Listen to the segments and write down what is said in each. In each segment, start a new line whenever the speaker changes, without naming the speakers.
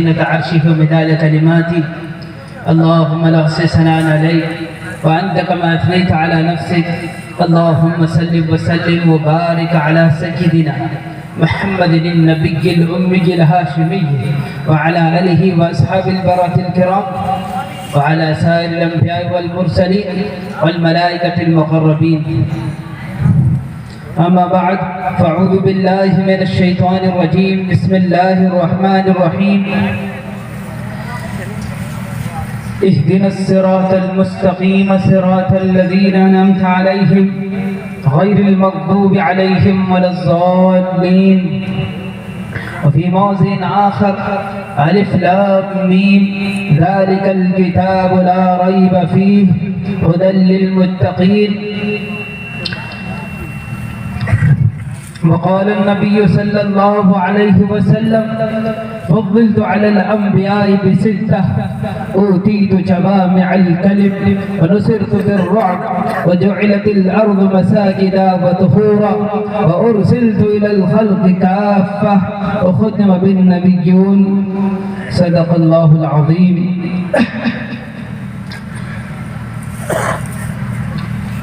إنك عرشه مداد كلماتي اللهم لا أحصي ثناء عليك وأنت كما أثنيت على نفسك اللهم صل وسلم وبارك على سيدنا محمد النبي الأمي الهاشمي وعلى آله وأصحاب البررة الكرام وعلى سائر الأنبياء والمرسلين والملائكة المقربين أما بعد فأعوذ بالله من الشيطان الرجيم بسم الله الرحمن الرحيم اهدنا الصراط المستقيم صراط الذين أنعمت عليهم غير المغضوب عليهم ولا الضالين وفي موضع آخر ألف لام ميم ذلك الكتاب لا ريب فيه هدى للمتقين وقال النبي صلى الله عليه وسلم فضلت على الأنبياء بستة أوتيت جوامع الكلم ونصرت بالرعب وجعلت الأرض مساجدا وطهورا وأرسلت إلى الخلق كافة وختم بالنبيون صدق الله العظيم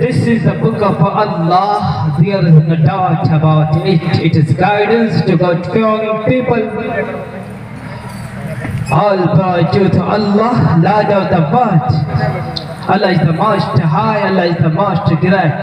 This is the book of Allah. There is no doubt about it. It is guidance to God-fearing people. All praise due to Allah, la doubt about. Allah is the most high, Allah is the most great.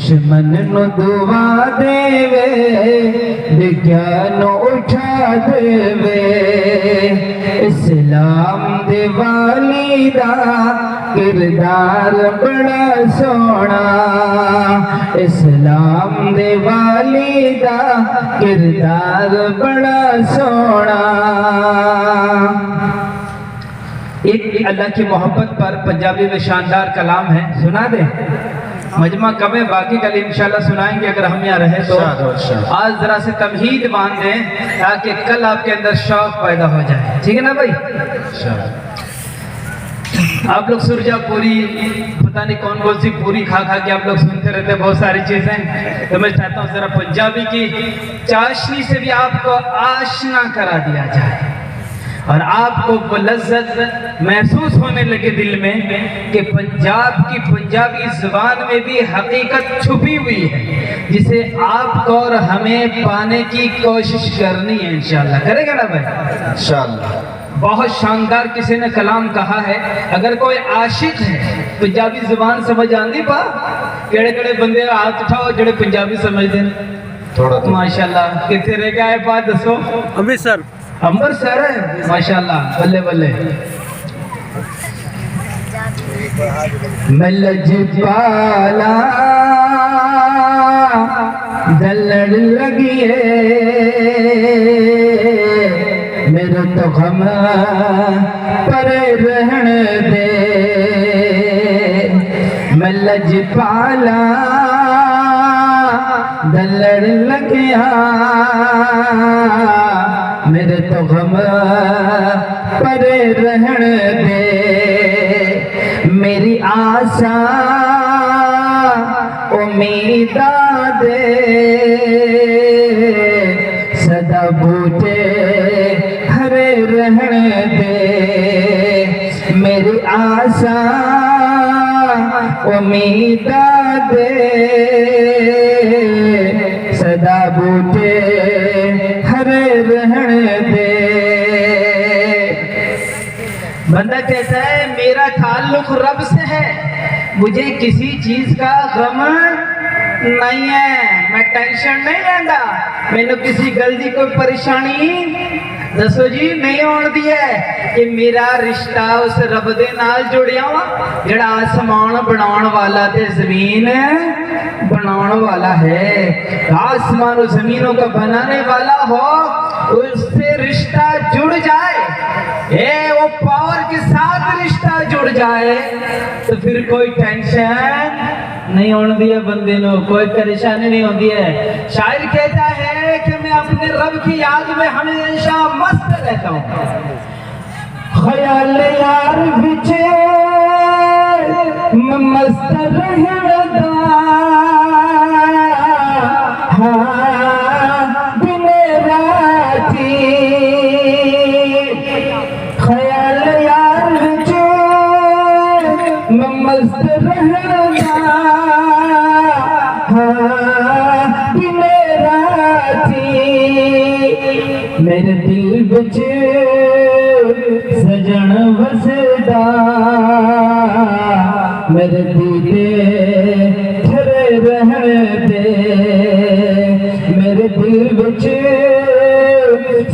دشمن نو دعا دیوے وگیانو اٹھا دیوے اسلام دے والی دا کردار بڑا سونا اسلام دے والی دا کردار بڑا سونا ایک اللہ کی محبت پر پنجابی میں شاندار کلام ہے سنا دیں مجمع کم ہے باقی کل انشاءاللہ سنائیں گے اگر ہم یہاں رہیں تو آج ذرا سے تمہید باندھ دیں تاکہ کل آپ کے اندر شوق پیدا ہو جائے ٹھیک ہے نا بھائی آپ لوگ سرجا پوری پتہ نہیں کون کون سی پوری کھا کھا کے آپ لوگ سنتے رہتے بہت ساری چیزیں تو میں چاہتا ہوں ذرا پنجابی کی چاشنی سے بھی آپ کو آشنا کرا دیا جائے اور آپ کو وہ لذت محسوس ہونے لگے دل میں کہ پنجاب کی پنجابی زبان میں بھی حقیقت چھپی ہوئی ہے جسے آپ کو اور ہمیں پانے کی کوشش کرنی ہے انشاءاللہ کرے گا نا بھائی انشاءاللہ بہت شاندار کسی نے کلام کہا ہے اگر کوئی عاشق ہے پنجابی زبان سمجھ آندی پا کیڑے کیڑے بندے ہاتھ اٹھاؤ جڑے پنجابی سمجھ دیں ماشاءاللہ کتے رہ گئے پا دسو امرتسر امرتسر ہے ماشاءاللہ بلے بلے ملج پالا دلڑ لگیے میرے تو غم پر رہن دے ملج پالا دلڑ لگیا میرے تو غم پر رہن دے میری آسا امیدہ دے صدا بوٹے ہرے رہن دے میری آسا امیدہ دے صدا بوٹے ہرے رہن دے بندہ کہتا ہے میرا تعلق رب سے ہے مجھے کسی چیز کا غم نہیں ہے میں ٹینشن نہیں لینا میں نے کسی گل دی کوئی پریشانی دسو جی نہیں ہون دی ہے کہ میرا رشتہ اس رب دے نال جڑیا ہوا جڑا آسمان بناون والا تے زمین بناون والا ہے آسمان و زمینوں کا بنانے والا ہو اس سے رشتہ جڑ جائے وہ پاور کے ساتھ رشتہ جڑ جائے تو پھر کوئی ٹینشن نہیں ہونے دیا بندے نو کوئی پریشانی نہیں ہوتی ہے شاعر کہتا ہے کہ میں اپنے رب کی یاد میں ہمیشہ مست رہتا ہوں خیال یار بچے میں مست رہتا دن راتی خیال یار بچے میں مست رہتا دن راتی میرے دل بچ سجن وسدا میرے دیدے تھرے رہن دے میرے دل بچ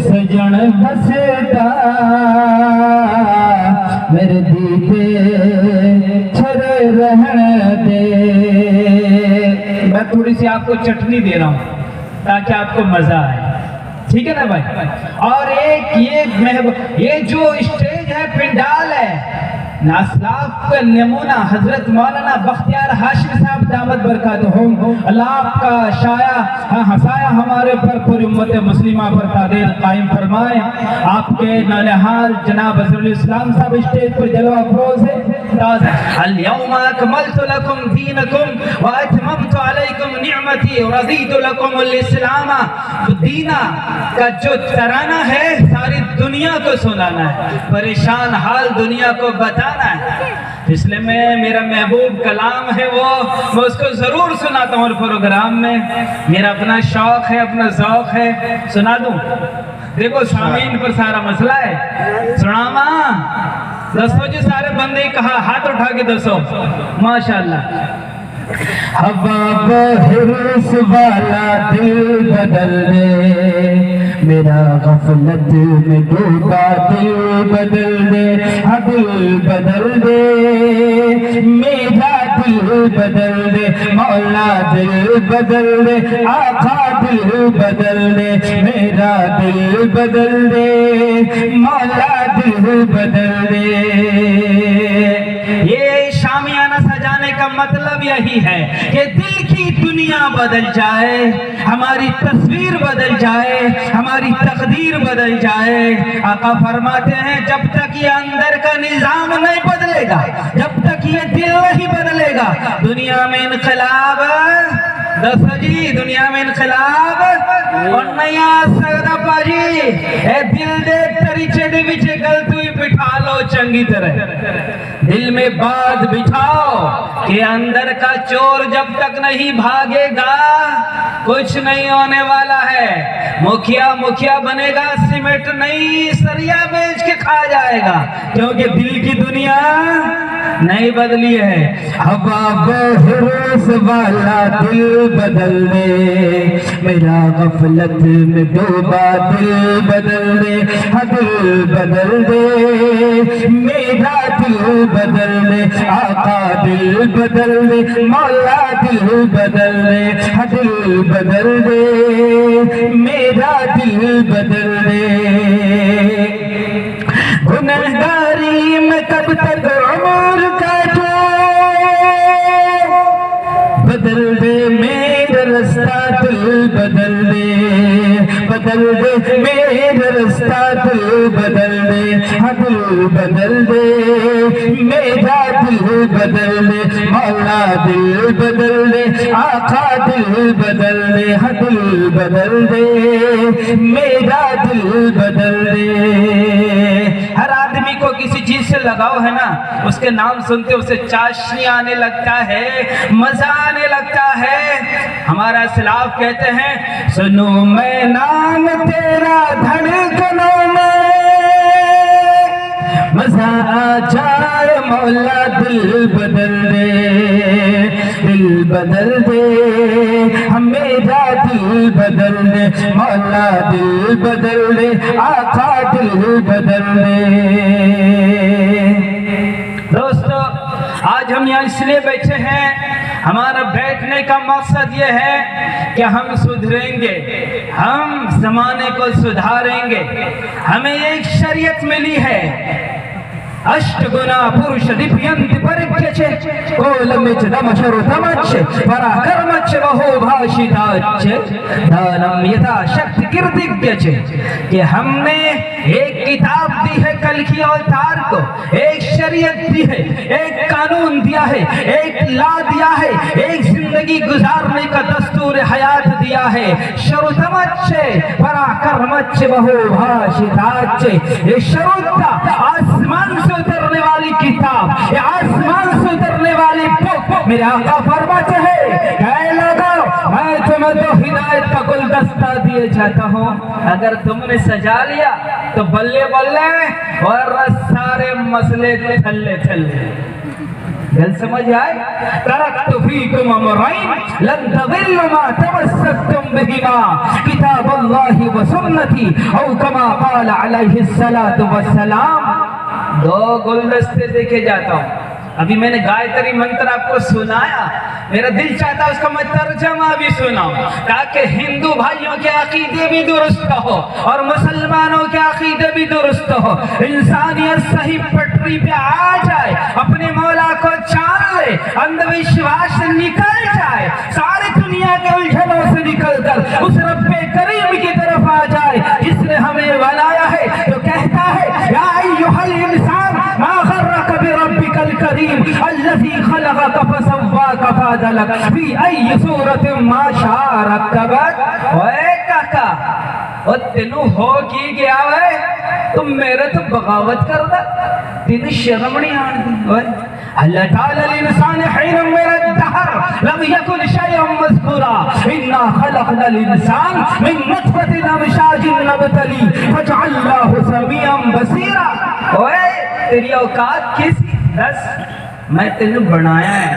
سجن وسدا میرے دیدے تھرے رہن دے میں تھوڑی سی آپ کو چٹنی دے رہا ہوں تاکہ آپ کو مزہ آئے ٹھیک ہے نا بھائی اور ایک یہ جو اسٹیج ہے پنڈال ہے اسلاف کا نمونہ حضرت مولانا بختیار ہاشم صاحب دامت برکاتہم اللہ آپ کا سایہ ہمارے پر پوری امت مسلمہ پر قادر قائم فرمائے آپ کے نالحال جناب حضرت الاسلام صاحب اسٹیج پر جلوہ افروز ہے اليوم اکملت لکم دینکم واتممت علیکم نعمتی ورضیت لکم الاسلام دینا کا جو ترانہ ہے ساری دنیا کو سنانا ہے پریشان حال دنیا کو بتانا ہے اس لئے میرا محبوب کلام ہے وہ میں اس کو ضرور سناتا ہوں پروگرام میں میرا اپنا شوق ہے اپنا ذوق ہے سنا دوں دیکھو سامعین پر سارا مسئلہ ہے سناما دسو جی سارے بندے کہا ہاتھ اٹھا کے دسو ماشاءاللہ ہوا بحرس والا دل بدل دے، میرا غفلت میں ڈوبا دل بدل دے، ہاں دل بدل دے، میرا دل بدل دے، مولا دل بدل دے، آقا دل بدل دے، میرا دل بدل دے، مولا دل بدل دے۔ یہ شامیانہ سجانے کا مطلب یہی ہے کہ دل کی دنیا بدل جائے، ہماری تصویر بدل جائے، ہماری تقدیر بدل جائے۔ آقا فرماتے ہیں جب تک یہ اندر کا نظام نہیں بدلے گا، جب تک یہ دل نہیں بدلے گا، دنیا میں انقلاب دسو جی، دنیا میں انقلاب اور نہیں آ سکتا پاجی۔ اے دل دے تریچے دے بچے گلتوئی بٹھا لو چنگی طرح، دل میں بات بٹھاؤ کہ اندر کا چور جب تک نہیں بھاگے گا کچھ نہیں ہونے والا ہے۔ مکھیا بنے گا، سیمنٹ نہیں سریا بیچ کے کھا جائے گا، کیونکہ دل کی دنیا نہیں بدلی ہے۔ ہوا بحرس والا دل بدل دے، میرا غفلت میں ڈوبا دل بدل دے، ہاں دل بدل دے، میرا دل بدل دے، آقا دل بدل دے، مولا دل بدل دے، ہاں دل بدل دے، میرا دل بدل دے۔ گنہگاری میں کب تک عمر کاٹوں، بدل دے میرا رستہ دل بدل دے، بدل دے میرا رستہ دل بدل دے، ہاں دل بدل دے، میرا دل بدل دے، مولا دل بدل دے، آقا دل بدل دے، ہاں دل بدل دے، میرا دل بدل دے۔ ہر آدمی کو کسی چیز سے لگاؤ ہے نا، اس کے نام سنتے اسے چاشنی آنے لگتا ہے، مزہ آنے لگتا ہے۔ ہمارا اسلاف کہتے ہیں سنو میں نام تیرا دھڑکنوں میں، مزہ آ جائے مولا دل بدل دے، دل بدل دے، میرا دل بدل دے، مولا دل بدل دے، آقا دل بدل دے۔ دوستو آج ہم یہاں اس لیے بیٹھے ہیں، ہمارا بیٹھنے کا مقصد یہ ہے کہ ہم سدھریں گے، ہم زمانے کو سدھاریں گے۔ ہمیں ایک شریعت ملی ہے، اشٹ گنا پروش دیپینت پریکچے کولمچ دمشرو تمچ پراکرمچ بہو بھاشتاچ دانم یتا شکت کردگچ۔ کہ ہم نے ایک کتاب دی ہے کل کی اوتار کو، ایک شریعت دی ہے، ایک قانون دیا ہے، ایک لا دیا ہے، ایک زندگی گزارنے کا دستور حیات دیا ہے۔ شروتمچ پراکرمچ بہو بھاشتاچ، یہ شروتا آسمان سے اترنے والی کتاب، یہ آسمان سے اترنے والی بک میرے آقا فرماتے ہیں کہ لوگو میں تمہیں تو ہدایت کا گلدستہ دیے جاتا ہوں، اگر تم نے سجا لیا تو بلے بلے، اور سارے مسئلے تھلے تھلے۔ گل سمجھ آئے؟ ترکت فیکم امرین لن تضلوا ما تمسکتم بہما کتاب اللہ و سنتی او کما قال علیہ الصلاۃ والسلام۔ دو گلدستے دیکھے جاتا ہوں۔ ابھی میں نے گایتری منتر آپ کو سنایا، میرا دل چاہتا ہے اس کا میں ترجمہ بھی سناؤں تاکہ ہندو بھائیوں کے عقیدے بھی درست ہو اور مسلمانوں کے عقیدے بھی درست ہو، انسانیت صحیح پٹری پہ آ جائے، اپنے مولا کو جان لے، اندھ وشواس سے نکل جائے، ساری دنیا کے الجھنوں سے نکل کر اس رب کریم کی طرف آ جائے جس نے ہمیں بنایا ہے، جو کہتا ہے یا ایھا الانسان ما غرک بربک الکریم الذی خلقک فسواک فعدلک فی ای صورت ما شاء رکبک۔ اوے کاکا اور تینوں ہو کی گیا ہے، تم میرے تو بغاوت کر دا، تین شرم نہیں آن دی۔ اللہ تعالی الانسان حین من الدہر لم یکن شیئا مذکورا انا خلقنا الانسان من نطفۃ امشاج نبتلی فجعلناہ سمیعا بصیرا۔ اوے تیری اوقات کسی دس، میں تینوں بنایا ہے،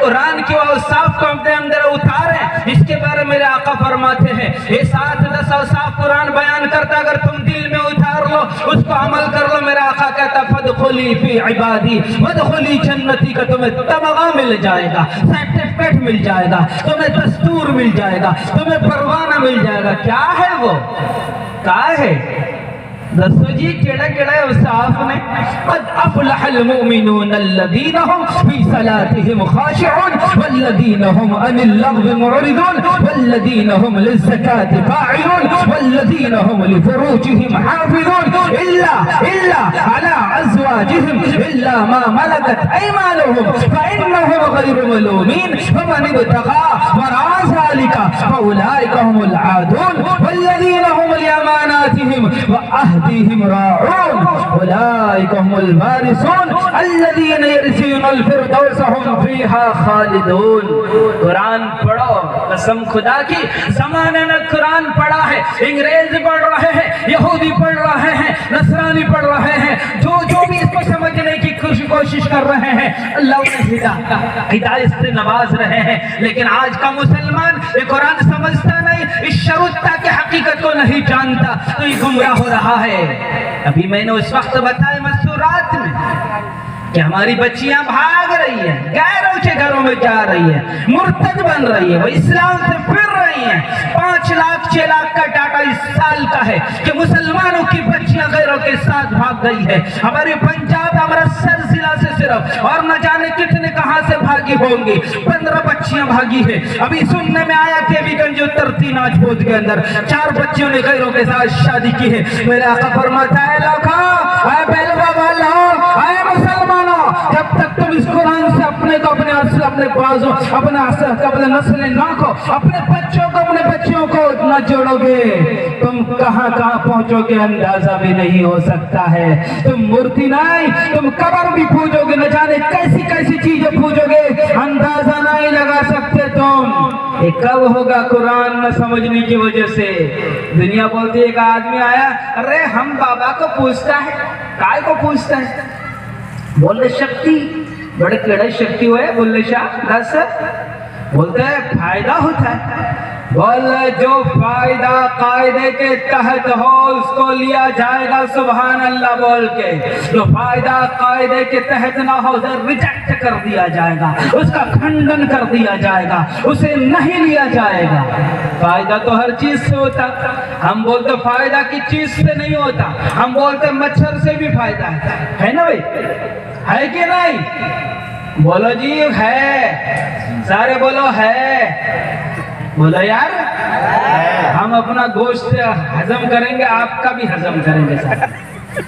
قرآن کی اوصاف کو اپنے اندر اتاریں. اس کے بارے میرے آقا فرماتے ہیں یہ 7-10 اوصاف قرآن بیان کرتا, اگر تم دل میں اتار لو, اس کو عمل کر لو, میرا آقا کہتا فادخلی فی عبادی وادخلی جنتی, کا تمہیں تمغہ مل جائے گا, سرٹیفکیٹ مل جائے گا, تمہیں دستور مل جائے گا, تمہیں پروانہ مل جائے گا. کیا ہے وہ, کیا ہے دسو جی, کیڑا کیڑا ہے اوصاف نے؟ قد افلح المؤمنون الذین هم فی صلاتهم خاشعون والذین هم عن اللغو معرضون والذین هم للزکاة فاعلون والذین هم لفروجهم حافظون الا على ازواجهم الا ما ملكت ايمانهم فانهم غیر ملومین فمن ابتغى وراء ذلك فاولئک هم العادون والذین هم لاماناتهم وعهدهم راعون اولئک هم الوارثون الذین یرثون الفردوس هم فیها خالدون. قرآن پڑھو, قسم خدا کی زمانے میں قرآن پڑھا ہے, انگریز پڑھ رہے ہیں, یہودی پڑھ رہے ہیں, نصرانی پڑھ رہے ہیں, جو بھی اس کو سمجھنے کی کوشش کر رہے ہیں, اللہ انہیں ہدایت سے نواز رہے ہیں. لیکن آج کا مسلمان یہ قرآن سمجھتا نہیں, اس شروطہ کی حقیقت کو نہیں جانتا, تو یہ گمراہ ہو رہا ہے. ابھی میں نے اس وقت بتایا مسورات میں کہ ہماری بچیاں بھاگ رہی ہیں, غیروں کے گھروں میں جا رہی ہیں, مرتد بن رہی ہے, وہ اسلام سے پھر رہی ہیں. 5 لاکھ 6 لاکھ کا ڈاٹا اس سال کا ہے کہ مسلمانوں کی بچیاں غیروں کے ساتھ بھاگ گئی ہے. ہمارے پنجاب امرتسر ضلع سے صرف اور نہ جانے کتنے کہاں سے بھاگی ہوں گی, 15 بچیاں بھاگی ہیں. ابھی سننے میں آیا کہ ابھی گنج اتر تیناج بودھ کے اندر 4 بچیوں نے غیروں کے ساتھ شادی کی ہے. میرے آقا فرماتا ہے لوگوں, اے بیلوا والوں, اے مسلمانوں, جب تک تم اس قرآن سے اپنے کو, اپنے اصل, اپنے بازو, اپنے نسل نہ کو, اپنے بچوں کو, اپنے بچیوں کو نہ جوڑو گے, تم کہاں کہاں پہنچو گے اندازہ بھی نہیں ہو سکتا ہے. تم مورتی نہیں, تم قبر بھی پوجو گے, نہ جانے کیسی کیسی چیزیں پوجو گے, اندازہ نہیں لگا سکتے تم. یہ کب ہوگا قرآن نہ سمجھنے کی وجہ سے؟ دنیا بولتی ہے, ایک آدمی آیا, ارے ہم بابا کو پوچھتا ہے, کائے کو پوچھتا ہے؟ بولے شکتی, بڑے کڑے شکتی ہوئے, بولے شاہ دس, بولتے ہیں فائدہ ہوتا ہے. بولے جو فائدہ قاعدے کے تحت ہو اس کو لیا جائے گا سبحان اللہ بول کے, جو فائدہ قاعدے کے تحت نہ ہو اسے ریجیکٹ کر دیا جائے گا, اس کا کھنڈن کر دیا جائے گا, اسے نہیں لیا جائے گا. فائدہ تو ہر چیز سے ہوتا, ہم بولتے فائدہ کی چیز سے نہیں ہوتا, ہم بولتے مچھر سے بھی فائدہ ہے نا بھائی, ہے کہ نہیں؟ بولو جی ہے, سارے بولو ہے, بولو یار ہم اپنا گوشت ہضم کریں گے, آپ کا بھی ہضم کریں گے سر,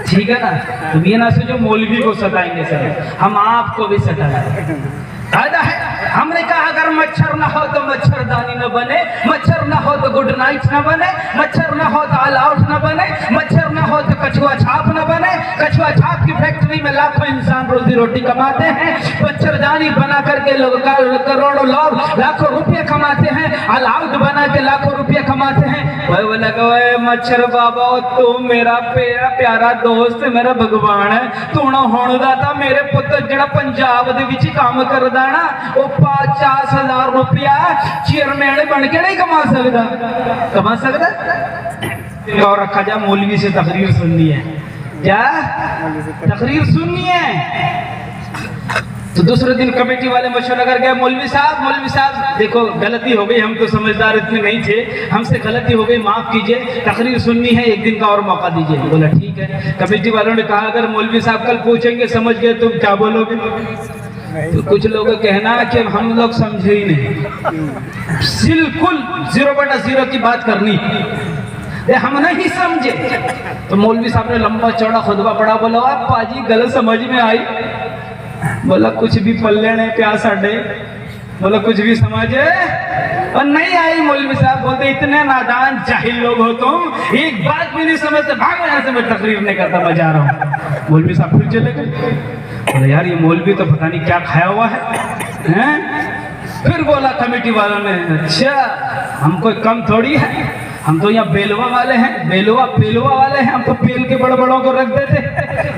ٹھیک ہے نا؟ تم یہ نہ سوچو مولوی کو ستائیں گے سر, ہم آپ کو بھی ستائیں گے. فائدہ ہے. ہم نے کہا اگر مچھر نہ ہو تو مچھردانی نہ بنے, مچھر نہ ہو تو گڈ نائٹ نہ بنے, مچھر نہ ہو تو آل آؤٹ نہ بنے, مچھر نہ ہو تو کچھوا چھاپ نہ بنے. کچھوا چھاپ کی فیکٹری میں لاکھوں انسان روزی روٹی کماتے ہیں, مچھردانی بنا کر کے لوگ کروڑوں لوگ لاکھوں روپے کماتے ہیں, آل آؤٹ بنا کے لاکھوں روپے کماتے ہیں. وہ لگا اے مچھر بابا تو میرا پیارا دوست, میرا بھگوان ہے, تو نہ ہون دا تھا میرے پتر جڑا پنجاب دے وچ کام کردا نا, وہ 50,000 روپیہ چیئرمین بن کے نہیں کما سکتا. کما سکتا اور رکھا جا مولوی سے تقریر سننی ہے, کیا تقریر سننی ہے. تو دوسرے دن کمیٹی والے مشورہ کر گئے, مولوی صاحب دیکھو غلطی ہو گئی, ہم تو سمجھدار اتنے نہیں تھے, ہم سے غلطی ہو گئی, معاف کیجئے, تقریر سننی ہے, ایک دن کا اور موقع دیجئے. بولا ٹھیک ہے. کمیٹی والوں نے کہا اگر مولوی صاحب کل پوچھیں گے سمجھ گئے تم کیا بولو گے؟ تو کچھ لوگوں کا کہنا ہے کہ ہم لوگ سمجھے ہی نہیں, بالکل 0/0 کی بات کرنی, ہم نہیں سمجھے. تو مولوی صاحب نے لمبا چوڑا خطبہ پڑھا, بولا پاجی غلط سمجھ میں آئی. بولا کچھ بھی پلے نے پیا ساڈے, بولا کچھ بھی سمجھے اور نہیں آئی. مولوی صاحب بولتے اتنے نادان جاہل لوگ ہو تم, ایک بات بھی نہیں سمجھتے, بھاگو یہاں سے, میں تقریر نہیں کرتا, میں جا رہا ہوں. مولوی صاحب پھر چلے گئے. بولے یار یہ مولوی تو پتہ نہیں کیا کھایا ہوا ہے. پھر بولا کمیٹی والوں نے, اچھا ہم کوئی کم تھوڑی ہے, ہم تو یہاں بیلوا والے ہیں, بیلوا والے ہیں, ہم تو پیل کے بڑے بڑوں کو رکھ دیتے.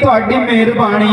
ਤੁਹਾਡੀ ਮਿਹਰਬਾਨੀ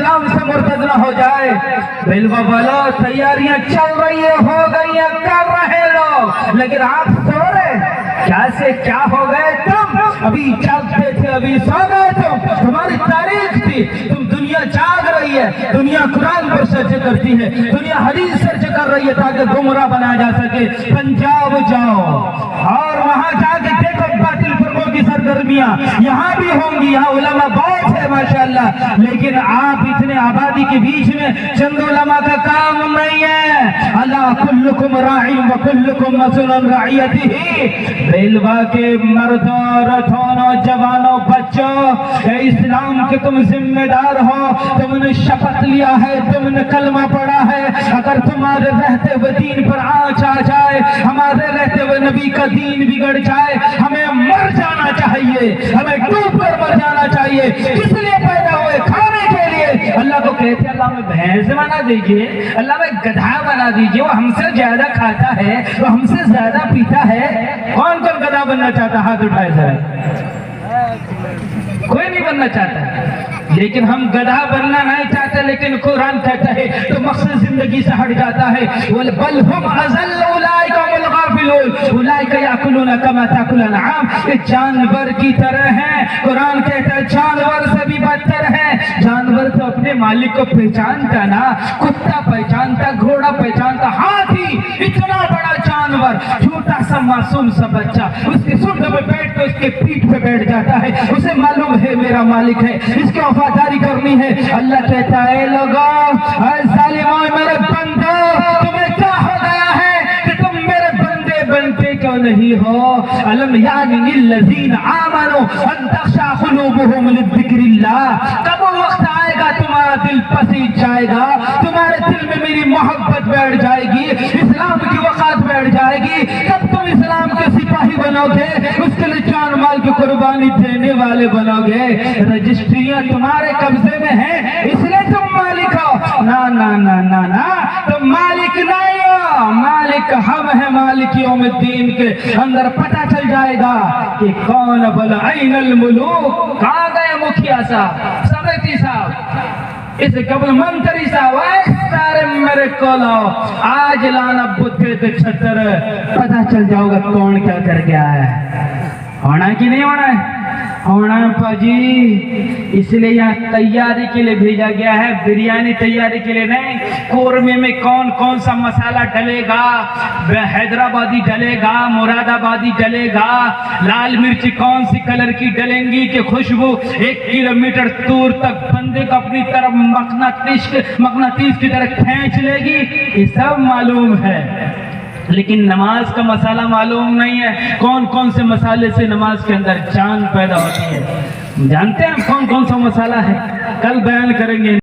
اسلام سے مرتد نہ ہو جائے۔ بلوا والا تیاریاں چل رہی ہیں، ہو گئی ہیں، کر رہے لوگ، لیکن آپ سو رہے، کیا سے کیا ہو گئے تم؟ ابھی جاگتے تھے، ابھی سو گئے تم، تمہاری تاریخ تھی، تم دنیا جاگ رہی ہے، دنیا قرآن پر سرچ کرتی ہے، دنیا حدیث سرچ کر رہی ہے تاکہ گمراہ بنا جا سکے۔ پنجاب جاؤ اور وہاں جا کے دیکھو باطل فرقوں کی سرگرمیاں یہاں بھی ہوں گی، یہاں علماء بہت ہے ماشاءاللہ، لیکن آپ اتنے آبادی کے بیچ میں چند علماء کا کام نہیں ہے۔ اللہ کلکم راعی و کلکم مسئول عن رعیتہ۔ بیلوا کے مردوں، عورتوں، نوجوانوں، بچوں، اے اسلام کے تم ذمہ دار ہو، تم نے شپت لیا ہے، تم نے کلمہ پڑھا ہے، اگر تمہارے رہتے ہوئے دین پر آنچ آ جائے، ہمارے رہتے ہوئے نبی کا دین بگڑ جائے، ہمیں مر جانا چاہیے، ہمیں ڈوب کر مر جانا چاہیے۔ کس لیے پیدا ہوئے؟ کھانے کے لیے۔ اللہ کو کہتے ہیں اللہ میں بھینس بنا دیجئے، اللہ میں گدھا بنا دیجئے، وہ ہم سے زیادہ کھاتا ہے، وہ ہم سے زیادہ پیتا ہے۔ کون کون گدھا بننا چاہتا؟ ہاتھ اٹھائے ذرا۔ کوئی نہیں بننا چاہتا، لیکن ہم گدھا بننا نہیں چاہتے، لیکن قرآن کہتا ہے تو مقصد زندگی سے ہٹ جاتا ہے۔ بل ہم اضل اولئک هم الغافلون اولئک یاکلون کما تاکل الانعام۔ یہ جانور کی طرح ہیں، قرآن کہتا ہے جانور سے بھی بدتر ہے۔ جانور تو اپنے مالک کو پہچانتا نا، کتا پہچانتا، گھوڑا پہچانتا، ہاتھی اتنا بڑا جانور، چھوٹا سا معصوم سا بچہ اس کے سونڈ پہ بیٹھ کے اس کے پیٹھ پہ بیٹھ جاتا ہے، اسے معلوم ہے میرا مالک ہے، اس کی وفاداری کرنی ہے۔ اللہ کہتا ہے لوگوں، اے ظالموں، میرے بندو، تمہیں کیا ہو گیا ہے کہ تم میرے بندے بنتے کیوں نہیں ہو؟ الم یعن للذین آمنوا ان تخشع قلوبهم لذکر اللہ۔ کب وہ وقت آئے گا تمہارا دل پسیج جائے گا، تمہارے دل میں میری محبت بیٹھ جائے گی، اسلام کی وقات بیٹھ جائے گی، کب تم اسلام کے سپاہی بنو گے، اس کے لیے جان مال کی قربانی دینے والے بنو گے۔ رجسٹریاں تمہارے قبضے میں ہیں اس لیے تم مالک ہو؟ نا نا نا نا نا، تم مالک نہیں ہو، مالک ہم ہیں۔ مالک یوم الدین کے اندر پتہ چل جائے گا کہ کون بل عین الملوک۔ کہاں گئے مکھیا صاحب، سمیتی صاحب، اس قبل منتری صاحب، اے سارے میرے کو لاؤ، آج لانا بدھے تے چھتر، پتہ چل جاؤ گا کون کیا کر گیا ہے۔ ہونا کہ نہیں ہونا ہے؟ ہونا ہے پاجی، اس لیے یہاں تیاری کے لیے بھیجا گیا ہے، بریانی تیاری کے لیے نہیں۔ قورمے میں کون کون سا مسالہ ڈلے گا، حیدرآبادی ڈلے گا، مراد آبادی ڈلے گا، لال مرچ کون سی کلر کی ڈلیں گی کہ خوشبو 1 کلومیٹر دور تک بندے کو اپنی طرف مقناطیس کی طرح کھینچ لے گی، یہ سب معلوم ہے، لیکن نماز کا مسئلہ معلوم نہیں ہے۔ کون کون سے مسالے سے نماز کے اندر جان پیدا ہوتی ہے، جانتے ہیں کون کون سا مسئلہ ہے؟ کل بیان کریں گے۔